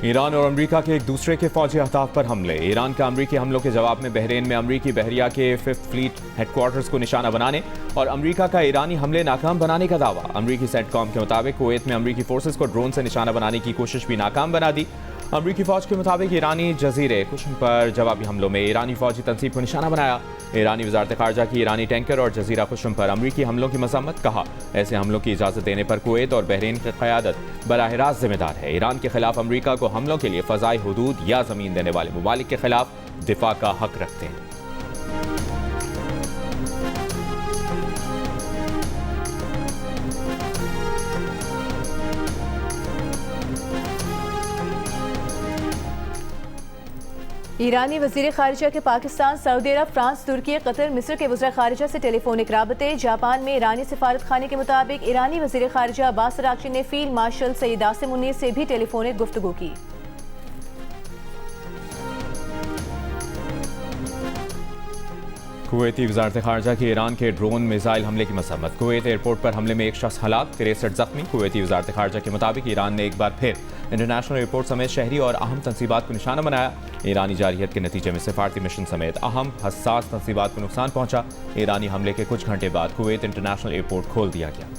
Iran और America के एक दूसरे के फौजी अहदाफ पर हमले। ईरान का अमेरिकी हमलों के जवाब में बहरीन में अमेरिकी बहरिया के 5th फ्लीट हेडक्वार्टर्स को निशाना बनाने और अमेरिका का ईरानी हमले नाकाम बनाने का दावा। अमेरिकी सेटकॉम के मुताबिक कुवैत में अमेरिकी फोर्सेस को ड्रोन से निशाना बनाने की कोशिश भी नाकाम बना दी। अमेरिकी फौज के मुताबिक ईरानी जजीरे कुशन पर जवाबी हमलों में ईरानी फौजी तंसीब को निशाना बनाया। ईरानी वजारत खारजा की ईरानी टैंकर और जजीरा कुशन पर अमेरिकी हमलों की मजम्मत। कहा, ऐसे हमलों की इजाज़त देने पर कुवैत और बहरीन की क़यादत बराह रास्त जिम्मेदार है। ईरान के खिलाफ अमेरिका को हमलों के लिए फ़ज़ाई हुदूद या ज़मीन देने वाले ममालिक के खिलाफ दिफा का हक रखते हैं। ईरानी वज़ीर ख़ारिजा के पाकिस्तान, सऊदी अरब, फ्रांस, तुर्की, कतर, मिस्र के वज़ीर ख़ारिजा से टेलीफोनिक राबते। जापान में ईरानी सिफारत खाने के मुताबिक ईरानी वज़ीर ख़ारिजा अब्बास अराग़ची ने फ़ील्ड मार्शल सईद आसिम मुनीर से भी टेलीफोनिक गुफ्तगू की। कुवैती वज़ारत खारजा की ईरान के ड्रोन मिसाइल हमले की मसम्मत। कुवैत एयरपोर्ट पर हमले में एक शख्स हलाक, 63 जख्मी। कुवैती वज़ारत खारजा के मुताबिक ईरान ने एक बार फिर इंटरनेशनल एयरपोर्ट समेत शहरी और अहम तंसीबात को निशाना बनाया। ईरानी जारहियत के नतीजे में सिफारती मिशन समेत अहम हसास तंसीबात को नुकसान पहुंचा। ईरानी हमले के कुछ घंटे बाद कुवैत इंटरनेशनल एयरपोर्ट खोल दिया गया।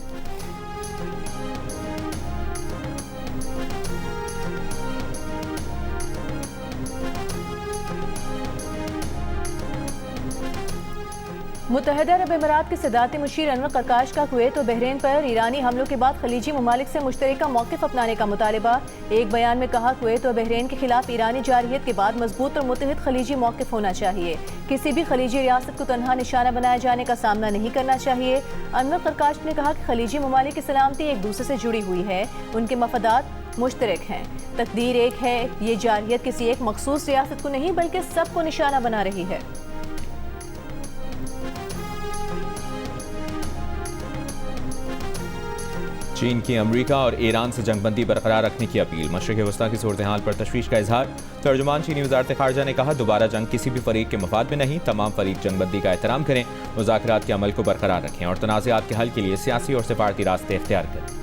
मुत्तहिदा अरब अमीरात के सदारती मुशीर अनवर करकाश का कुवैत और बहरीन पर ईरानी हमलों के बाद खलीजी ममालिक से मुश्तरका मौक़िफ़ अपनाने का मुतालबा। एक बयान में कहा, कुवैत और बहरीन के खिलाफ ईरानी जारहियत के बाद मजबूत और मुत्तहिद खलीजी मौक़िफ़ होना चाहिए। किसी भी खलीजी रियासत को तनहा निशाना बनाए जाने का सामना नहीं करना चाहिए। अनवर करकाश ने कहा कि खलीजी ममालिक की सलामती एक दूसरे से जुड़ी हुई है, उनके मफादात मुश्तरक हैं। तकदीर एक है, ये जारहियत किसी एक मखसूस रियासत को नहीं बल्कि सबको निशाना बना रही है। चीन की अमेरिका और ईरान से जंगबंदी बरकरार रखने की अपील। मशरिक़ वस्ता की सूरत हाल पर तशवीश का इजहार। तर्जुमान चीनी वज़ारत खारजा ने कहा, दोबारा जंग किसी भी फरीक के मफाद में नहीं। तमाम फरीक जंगबंदी का एहतराम करें, मुज़ाकरात के अमल को बरकरार रखें और तनाज़ात के हल के लिए सियासी और सिफारती रास्ते इख्तियार करें।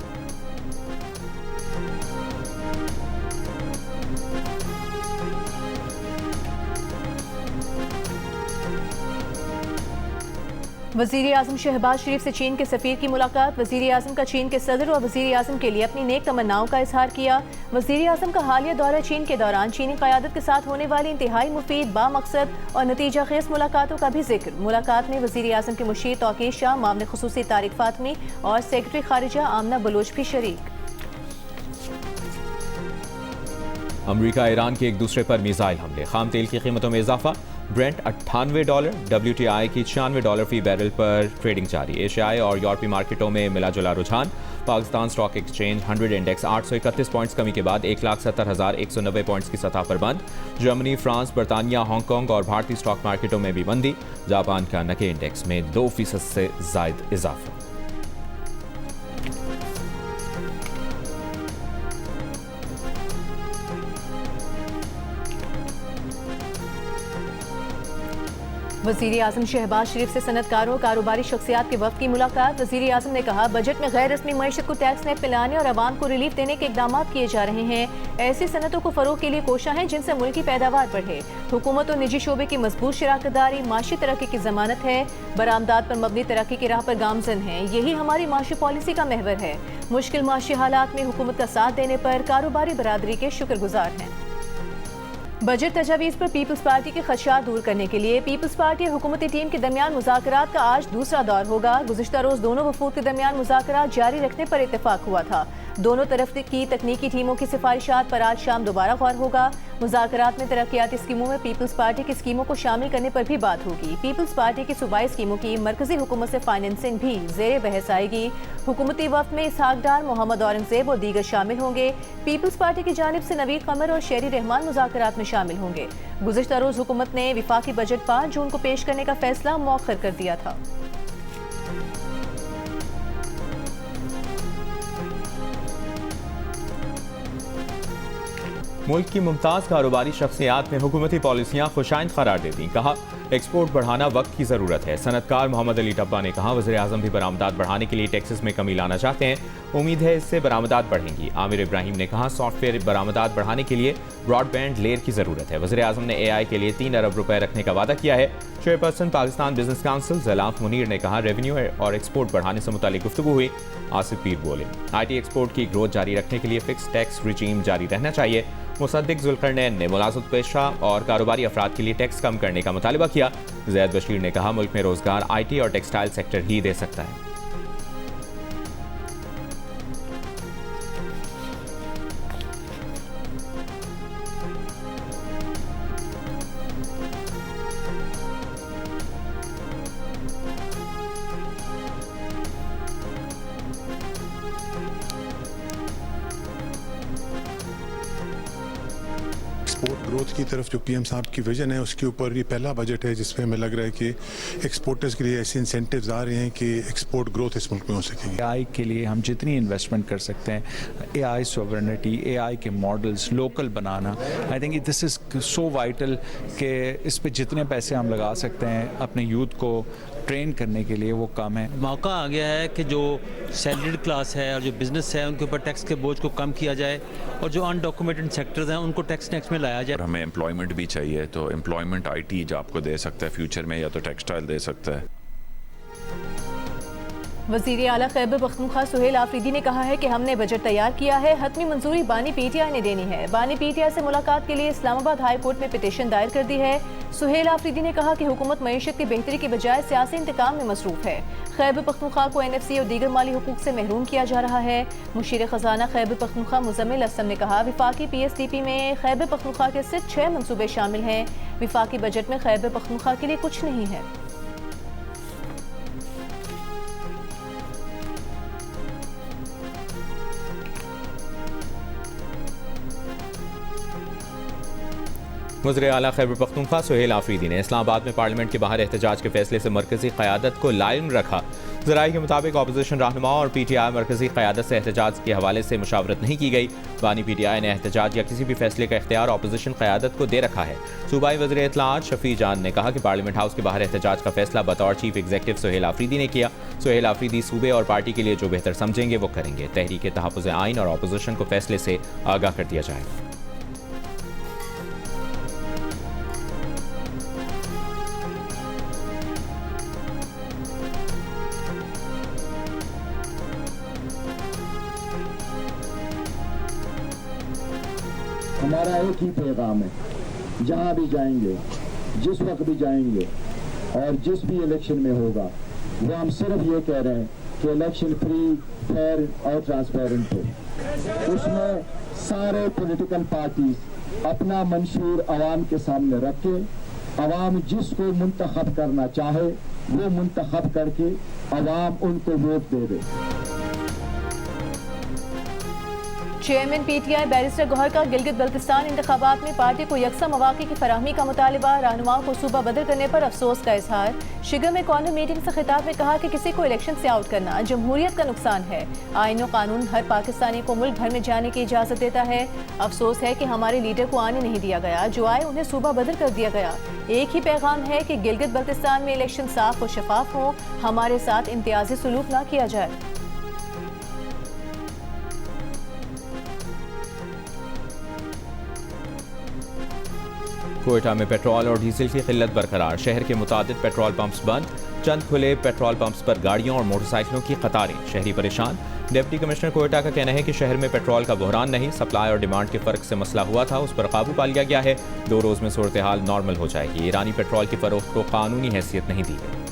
वज़ीर आज़म शहबाज शरीफ से चीन के सफ़ीर की मुलाकात। वज़ीर आज़म का चीन के सदर और वज़ीर आज़म के लिए अपनी नेक तमन्नाओं का इजहार किया। वज़ीर आज़म का हालिया दौरा चीन के दौरान चीनी क़यादत के साथ होने वाली इंतहाई मुफीद, बामकसद और नतीजा खेज़ मुलाकातों का भी जिक्र। मुलाकात में वज़ीर आज़म के मुशीर तौक़ीर शाह, मामले ख़ुसूसी तारिक फ़ातमी और सेक्रेटरी ख़ारिजा आमना बलोच भी शरीक। अमेरिका ईरान के एक दूसरे पर मिसाइल हमले। खाम तेल की कीमतों में इजाफा। ब्रेंट $98, WTI की $96 फी बैरल पर ट्रेडिंग जारी। एशियाई और यूरोपीय मार्केटों में मिला जुला रुझान। Pakistan stock exchange 100 index 831 points कमी के बाद 1,70,190 पॉइंट्स की सतह पर बंद। जर्मनी, फ्रांस, बरतानिया, हांगकांग और भारतीय स्टॉक मार्केटों में भी मंदी। जापान का निक्केई इंडेक्स में 2% से जायद इजाफा। वज़ीर आज़म शहबाज शरीफ से सनतकारों, कारोबारी शख्सियात के वक्त की मुलाकात। वज़ीर आज़म ने कहा, बजट में गैर रस्मी मईशत को टैक्स नेट पिलाने और आवाम को रिलीफ देने के इकदाम किए जा रहे हैं। ऐसी सनतों को फ़रोग़ के लिए कोशा है जिनसे मुल्क की पैदावार बढ़े। हुकूमत और निजी शोबे की मजबूत शराकतदारी माशी तरक्की की ज़मानत है। बरामदात पर मबनी तरक्की की राह पर गामजन है। यही हमारी माशी पॉलिसी का महवर है। मुश्किल माशी हालात में हुकूमत का साथ देने पर कारोबारी बरादरी के शुक्रगुजार हैं। बजट तजावीज़ पर पीपल्स पार्टी के खदशात दूर करने के लिए पीपल्स पार्टी और हुकूमती टीम के दरमियान मुज़ाकरात का आज दूसरा दौर होगा। गुज़िश्ता रोज़ दोनों वफूद के दरमियान मुज़ाकरात जारी रखने पर इत्तेफाक हुआ था। दोनों तरफ की तकनीकी टीमों की सिफारिशात पर आज शाम दोबारा गौर होगा। मुज़ाकरात में तरक्याती स्कीमों में पीपल्स पार्टी की स्कीमों को शामिल करने पर भी बात होगी। पीपल्स पार्टी की सूबाई स्कीमों की मरकजी हुकूमत से फाइनेंसिंग भी ज़ेरे बहस आएगी। हुकूमती वफ़द में इसहाक डार, मोहम्मद औरंगज़ेब और दीगर शामिल होंगे। पीपल्स पार्टी की जानिब से नवीद कमर और शेरी रहमान मुज़ाकरात में शामिल होंगे। गुज़िश्ता रोज़ हुकूमत ने विफाकी बजट 5 जून को पेश करने का फैसला मौखर कर दिया था। मुल्क की मुमताज़ कारोबारी शख्सियात ने हुकूमती पॉलिसियाँ खुशाइंद करार दे दी। कहा एक्सपोर्ट बढ़ाना वक्त की ज़रूरत है। सनतकार मोहम्मद अली टब्बा ने कहा वज़ीर आज़म भी बरामदात बढ़ाने के लिए टैक्सेस में कमी लाना चाहते हैं। उम्मीद है इससे बरामदात बढ़ेंगी। आमिर इब्राहिम ने कहा सॉफ्टवेयर बरामदात बढ़ाने के लिए ब्रॉडबैंड लेयर की ज़रूरत है। वज़ीर आज़म ने AI के लिए 3 अरब रुपए रखने का वादा किया है। चेयरपर्सन पाकिस्तान बिजनेस काउंसिल ज़लाफ मुनीर ने कहा रेवेन्यू और एक्सपोर्ट बढ़ाने से मुतालिक गुफ्तगू हुई। आसिफ पीर बोले IT एक्सपोर्ट की ग्रोथ जारी रखने के लिए फिक्स टैक्स रिजीम जारी रहना चाहिए। मुसद्दिक जुल्करनैन ने मुलाज़िम पेशा और कारोबारी अफराद के लिए टैक्स कम करने का मुतालिबा किया। ज़ैद बशीर ने कहा मुल्क में रोजगार IT और टेक्सटाइल सेक्टर ही दे सकता है। एक्सपोर्ट ग्रोथ की तरफ जो PM साहब की विजन है उसके ऊपर ये पहला बजट है जिसमें हमें लग रहा है कि एक्सपोर्टर्स के लिए ऐसे इंसेंटिव्स आ रहे हैं कि एक्सपोर्ट ग्रोथ इस मुल्क में हो सकेगी। AI के लिए हम जितनी इन्वेस्टमेंट कर सकते हैं, AI सॉवरेनिटी, AI के models local banana, I think this is so vital कि इस पे जितने पैसे हम लगा सकते हैं अपने यूथ को ट्रेन करने के लिए वो कम है। मौका आ गया है कि जो सैलरीड क्लास है और जो बिजनेस है उनके ऊपर टैक्स के बोझ को कम किया जाए और जो अनडॉक्यूमेंटेड सेक्टर्स हैं उनको टैक्स में लाया जाए। हमें एम्प्लॉयमेंट भी चाहिए, तो एम्प्लॉयमेंट IT जो आपको दे सकता है फ्यूचर में, या तो टेक्सटाइल दे सकता है। वज़ीर आला खैबर पख्तूनख्वा सुहेल आफरीदी ने कहा है कि हमने बजट तैयार किया है, हतमी मंजूरी बानी PTI ने देनी है। बानी PTI से मुलाकात के लिए इस्लामाबाद हाई कोर्ट में पिटीशन दायर कर दी है। सुहेल आफरीदी ने कहा कि हुकूमत मईशत की बेहतरी की बजाय सियासी इंतकाम में मसरूफ है। खैबर पख्तूनख्वा को NFC और दीगर माली हुकूक से महरूम किया जा रहा है। मुशीर खजाना खैबर पख्तूनख्वा मुजम्मिल असलम ने कहा विफाकी PSDP में खैबर पख्तूनख्वा के सिर्फ 6 मनसूबे शामिल हैं। विफाकी बजट में खैबर पख्तूनख्वा के लिए कुछ नहीं है। वज़ीर आला खैबर पख्तूनख्वा सुहेल आफरीदी ने इस्लामाबाद में पार्लियामेंट के बाहर एहतजाज के फैसले से मरकजी क़यादत को लाइम रखा। ज़राए के मुताबिक अपोजिशन रहनुमा और PTI मरकजी क़यादत से एहतजाज के हवाले से मुशावरत नहीं की गई। बानी PTI ने एहतजाज या किसी भी फैसले का इख्तियार अपोजिशन क़यादत को दे रखा है। सूबाई वज़ीर इत्तलाआत शफी जान ने कहा कि पार्लियामेंट हाउस के बाहर एहतजाज का फैसला बतौर चीफ एग्जीक्यूटिव सुहेल आफरीदी ने किया। सुहेल आफरीदी सूबे और पार्टी के लिए जो बेहतर समझेंगे वो करेंगे। तहरीक तहफ़्फ़ुज़ आइन और अपोजिशन को फैसले से आगाह कर दिया जाएगा। हमारा एक ही पैगाम है, जहाँ भी जाएंगे, जिस वक्त भी जाएंगे और जिस भी इलेक्शन में होगा, वो हम सिर्फ ये कह रहे हैं कि इलेक्शन फ्री, फेयर और ट्रांसपेरेंट हो। उसमें सारे पॉलिटिकल पार्टीज अपना मंशूर आवाम के सामने रख के आवाम जिसको मुंतखब करना चाहे वो मुंतखब करके आवाम उनको वोट दे दे। चेयरमैन PTI बैरिस्टर गौहर का गिलगित बल्तिस्तान इंतखाबात में पार्टी को यकसा मौक़े की फराहमी का मुतालिबा। रहनुमाओं को सूबा बदल करने पर अफसोस का इजहार। शिगर में कॉर्नर मीटिंग से खिताब में कहा कि किसी को इलेक्शन से आउट करना जमहूरियत का नुकसान है। आईन और कानून हर पाकिस्तानी को मुल्क भर में जाने की इजाज़त देता है। अफसोस है कि हमारे लीडर को आने नहीं दिया गया, जो आए उन्हें सूबा बदल कर दिया गया। एक ही पैगाम है कि गिलगित बल्तिस्तान में इलेक्शन साफ और शफाफ हो, हमारे साथ इम्तियाजी सलूक ना किया जाए। कोयटा में पेट्रोल और डीजल की किल्लत बरकरार। शहर के मुतादिद पेट्रोल पंप्स बंद, चंद खुले पेट्रोल पंप्स पर गाड़ियों और मोटरसाइकिलों की कतारें। शहरी परेशान। डिप्टी कमिश्नर कोयटा का कहना है कि शहर में पेट्रोल का बहरान नहीं, सप्लाई और डिमांड के फर्क से मसला हुआ था, उस पर काबू पा लिया गया है। 2 रोज में सूरत हाल नॉर्मल हो जाएगी। ईरानी पेट्रोल की फरोख्त को कानूनी हैसियत नहीं दी गई।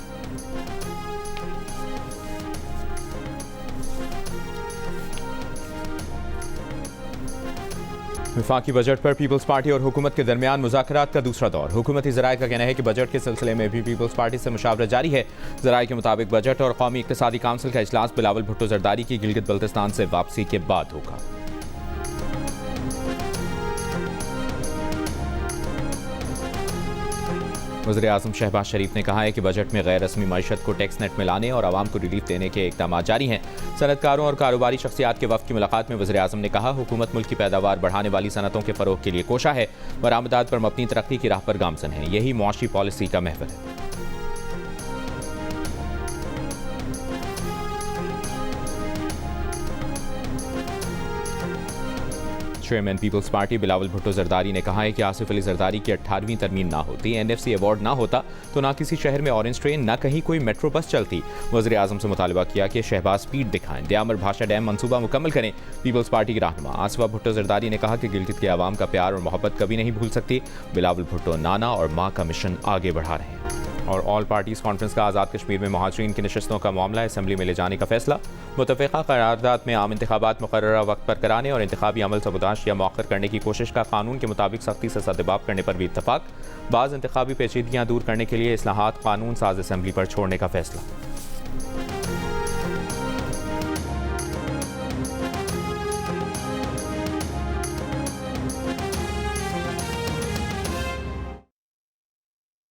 वफाकी बजट पर पीपल्स पार्टी और हुकूमत के दरमियान मुज़ाकरात का दूसरा दौर। हुकूमती ज़राए का कहना है कि बजट के सिलसिले में भी पीपल्स पार्टी से मुशावरत जारी है। ज़राए के मुताबिक बजट और कौमी इक़्तिसादी काउंसिल का इजलास बिलावल भुट्टो जरदारी की गिलगित बल्तिस्तान से वापसी के बाद होगा। वज़ीर आज़म शहबाज शरीफ ने कहा है कि बजट में गैर रस्मी मईशत को टैक्स नेट में लाने और आवाम को रिलीफ देने के इक़दाम जारी हैं। सनतकारों और कारोबारी शख्सियात के वफ़द की मुलाकात में वज़ीर आज़म ने कहा, हुकूमत मुल्क की पैदावार बढ़ाने वाली सनतों के फ़रोग़ के लिए कोशा है, बरामदात पर मबनी तरक्की की राह पर गामज़न है। यही मुआशी पॉलिसी का महवर है। चेयरमैन पीपल्स पार्टी बिलावल भुट्टो जरदारी ने कहा है कि आसिफ अली जरदारी की 18वीं तरमीम ना होती, NFC अवार्ड ना होता तो ना किसी शहर में ऑरेंज ट्रेन, ना कहीं कोई मेट्रो बस चलती। वज़ीर आज़म से मुतालबा किया कि शहबाज स्पीड दिखाएं, दयामर भाषा डैम मनसूबा मुकम्मल करें। पीपल्स पार्टी के रहनुमा आसिफा भुट्टो जरदारी ने कहा कि गिलगित के आवाम का प्यार और मोहब्बत कभी नहीं भूल सकती। बिलावल भुट्टो नाना और माँ का मिशन आगे बढ़ा रहे हैं। और ऑल पार्टीज़ कॉन्फ्रेंस का आज़ाद कश्मीर में महाजरीन की नशस्तों का मामला असम्बली में ले जाने का फैसला। मुतफ़िक़ा करारदाद में आम इंतखाबात मुकर्ररा वक्त पर कराने और इंतखाबी अमल सबूताश या मौखर करने की कोशिश का कानून के मुताबिक सख्ती से सद्देबाब करने पर भी इत्तफाक। बाज़ इंतखाबी पेचीदगियाँ दूर करने के लिए इस्लाहात कानून साज असम्बली पर छोड़ने का फैसला।